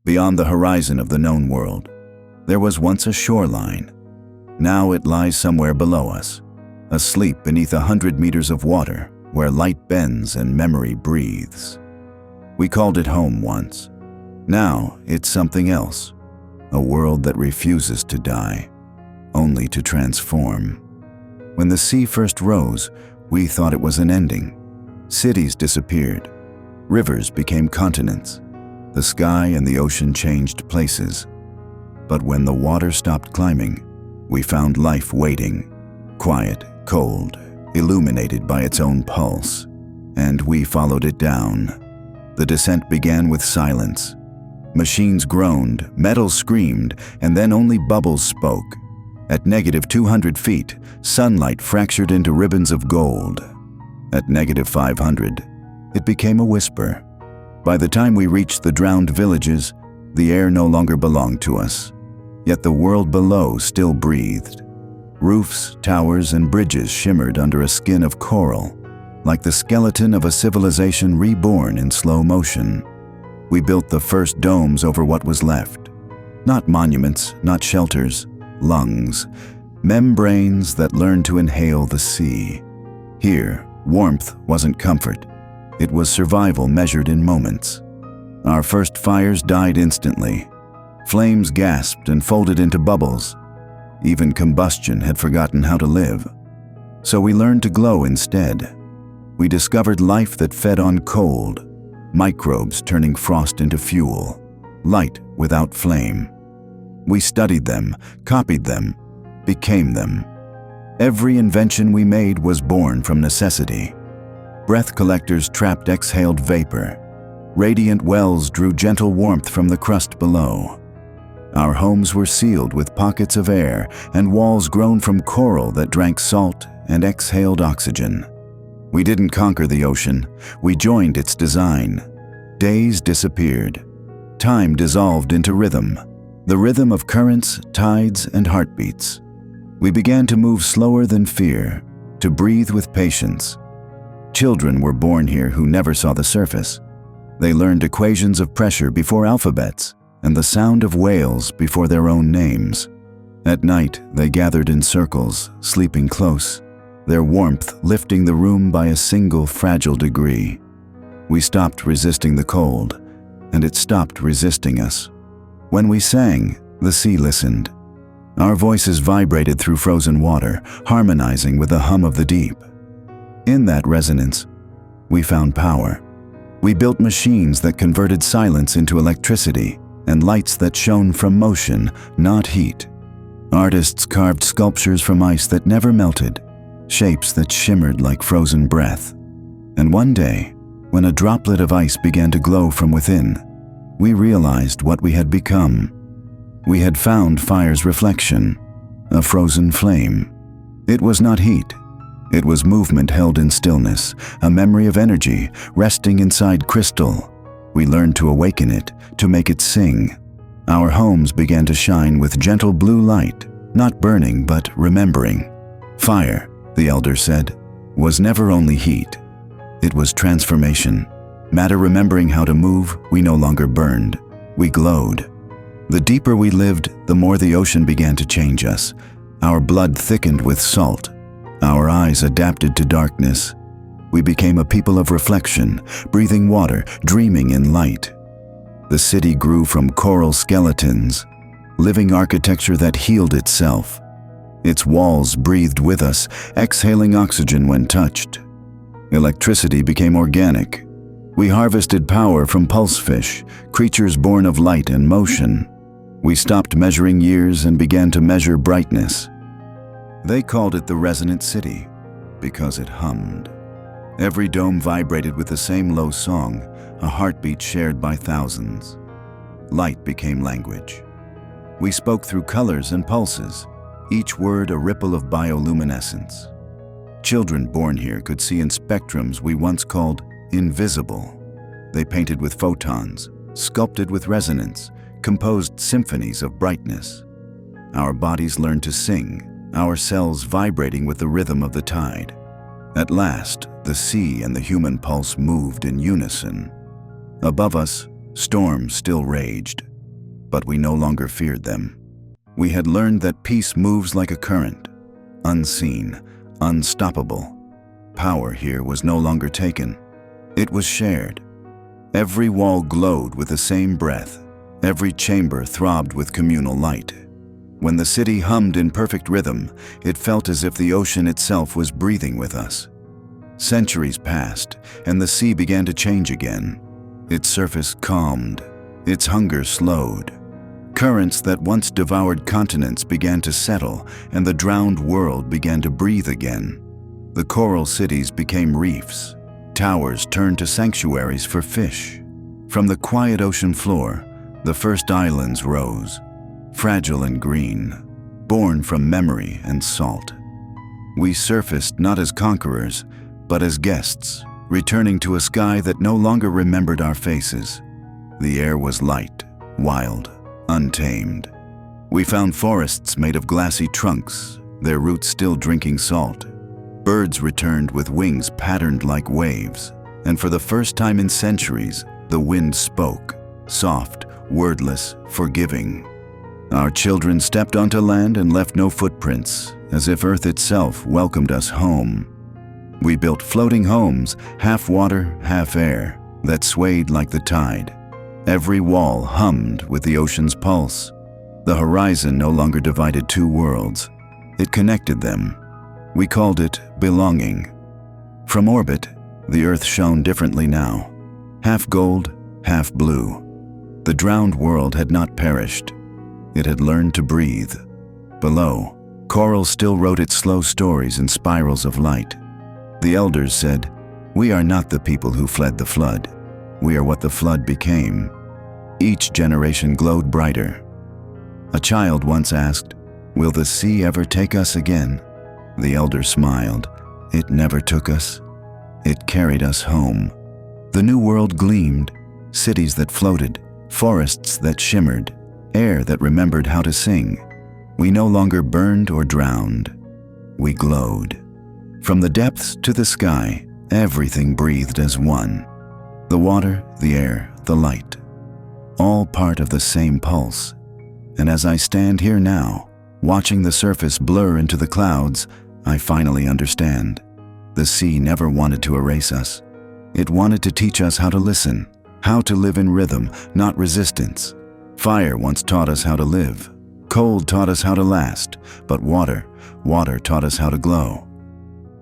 Beyond the horizon of the known world, there was once a shoreline. Now it lies somewhere below us, asleep beneath 100 meters of water, where light bends and memory breathes. We called it home once. Now it's something else, a world that refuses to die, only to transform. When the sea first rose, we thought it was an ending. Cities disappeared. Rivers became continents. The sky and the ocean changed places. But when the water stopped climbing, we found life waiting, quiet, cold, illuminated by its own pulse. And we followed it down. The descent began with silence. Machines groaned, metal screamed, and then only bubbles spoke. At -200 feet, sunlight fractured into ribbons of gold. At -500, it became a whisper. By the time we reached the drowned villages, the air no longer belonged to us. Yet the world below still breathed. Roofs, towers, and bridges shimmered under a skin of coral, like the skeleton of a civilization reborn in slow motion. We built the first domes over what was left. Not monuments, not shelters, lungs, membranes that learned to inhale the sea. Here, warmth wasn't comfort. It was survival measured in moments. Our first fires died instantly. Flames gasped and folded into bubbles. Even combustion had forgotten how to live. So we learned to glow instead. We discovered life that fed on cold, microbes turning frost into fuel, light without flame. We studied them, copied them, became them. Every invention we made was born from necessity. Breath collectors trapped exhaled vapor. Radiant wells drew gentle warmth from the crust below. Our homes were sealed with pockets of air and walls grown from coral that drank salt and exhaled oxygen. We didn't conquer the ocean, we joined its design. Days disappeared. Time dissolved into rhythm, the rhythm of currents, tides, and heartbeats. We began to move slower than fear, to breathe with patience. Children were born here who never saw the surface. They learned equations of pressure before alphabets, and the sound of whales before their own names. At night, they gathered in circles, sleeping close, their warmth lifting the room by a single fragile degree. We stopped resisting the cold, and it stopped resisting us. When we sang, the sea listened. Our voices vibrated through frozen water, harmonizing with the hum of the deep. In that resonance, we found power. We built machines that converted silence into electricity, and lights that shone from motion, not heat. Artists carved sculptures from ice that never melted, shapes that shimmered like frozen breath. And one day, when a droplet of ice began to glow from within, we realized what we had become. We had found fire's reflection, a frozen flame. It was not heat. It was movement held in stillness, a memory of energy resting inside crystal. We learned to awaken it, to make it sing. Our homes began to shine with gentle blue light, not burning but remembering. Fire, the elder said, was never only heat. It was transformation. Matter remembering how to move, we no longer burned. We glowed. The deeper we lived, the more the ocean began to change us. Our blood thickened with salt. Our eyes adapted to darkness. We became a people of reflection, breathing water, dreaming in light. The city grew from coral skeletons, living architecture that healed itself. Its walls breathed with us, exhaling oxygen when touched. Electricity became organic. We harvested power from pulsefish, creatures born of light and motion. We stopped measuring years and began to measure brightness. They called it the resonant city because it hummed. Every dome vibrated with the same low song, a heartbeat shared by thousands. Light became language. We spoke through colors and pulses, each word a ripple of bioluminescence. Children born here could see in spectrums we once called invisible. They painted with photons, sculpted with resonance, composed symphonies of brightness. Our bodies learned to sing, our cells vibrating with the rhythm of the tide. At last, the sea and the human pulse moved in unison. Above us, storms still raged, but we no longer feared them. We had learned that peace moves like a current, unseen, unstoppable. Power here was no longer taken. It was shared. Every wall glowed with the same breath. Every chamber throbbed with communal light. When the city hummed in perfect rhythm, it felt as if the ocean itself was breathing with us. Centuries passed, and the sea began to change again. Its surface calmed. Its hunger slowed. Currents that once devoured continents began to settle, and the drowned world began to breathe again. The coral cities became reefs. Towers turned to sanctuaries for fish. From the quiet ocean floor, the first islands rose, fragile and green, born from memory and salt. We surfaced not as conquerors, but as guests, returning to a sky that no longer remembered our faces. The air was light, wild, untamed. We found forests made of glassy trunks, their roots still drinking salt. Birds returned with wings patterned like waves, and for the first time in centuries, the wind spoke, soft, wordless, forgiving. Our children stepped onto land and left no footprints, as if Earth itself welcomed us home. We built floating homes, half water, half air, that swayed like the tide. Every wall hummed with the ocean's pulse. The horizon no longer divided two worlds. It connected them. We called it belonging. From orbit, the Earth shone differently now. Half gold, half blue. The drowned world had not perished. It had learned to breathe. Below, coral still wrote its slow stories in spirals of light. The elders said, "We are not the people who fled the flood. We are what the flood became." Each generation glowed brighter. A child once asked, "Will the sea ever take us again?" The elder smiled. "It never took us. It carried us home." The new world gleamed, cities that floated, forests that shimmered, air that remembered how to sing. We no longer burned or drowned. We glowed. From the depths to the sky, everything breathed as one. The water, the air, the light, all part of the same pulse. And as I stand here now, watching the surface blur into the clouds, I finally understand. The sea never wanted to erase us. It wanted to teach us how to listen, how to live in rhythm, not resistance. Fire once taught us how to live. Cold taught us how to last. But water taught us how to glow.